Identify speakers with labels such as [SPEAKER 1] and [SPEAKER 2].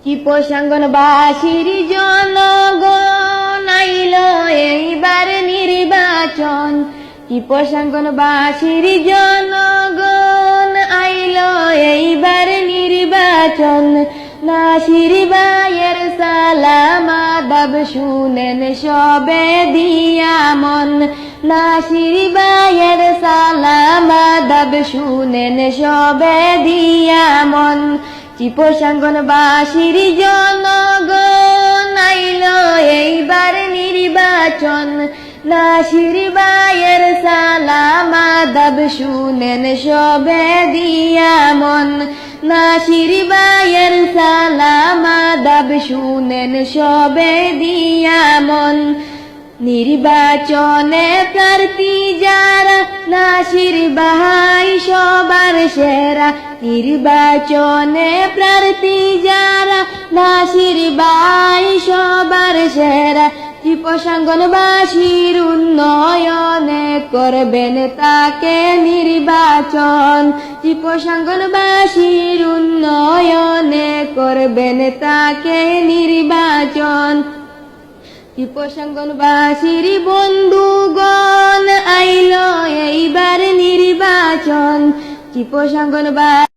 [SPEAKER 1] চিপসাঙ্গনবাসীর জনগণ আইল এইবার নির্বাচন। চিপসাঙ্গনবাসীর জনগণ আইল এইবার নির্বাচন। নাসির ভাইয়ের সালাম আদাব শুনেন সবে দিয়া মন। নাসির ভাইয়ের সালাম আদাব শুনেন সবে দিয়া মন। চিপসাঙ্গনবাসীর জনগণ আইল এইবার নির্বাচন। নাসির ভাইয়ের সালাম আদাব শুনেন সবে দিয়া মন। নাসির ভাইয়ের সালাম আদাব শুনেন সবে দিয়া মন। নির্বাচনে প্রার্থী যারা নাসির ভাই সবার সেরা। নির্বাচনে প্রার্থী যারা নাসির ভাই সবার সেরা। চিপসাঙ্গনবাসীর উন্নয়নে করবেন তাকে নির্বাচন। চিপসাঙ্গনবাসীর উন্নয়নে করবেন তাকে নির্বাচন। চিপসাঙ্গনবাসীর বন্ধুগণ আইল এইবার নির্বাচন। চিপসাঙ্গনবাসী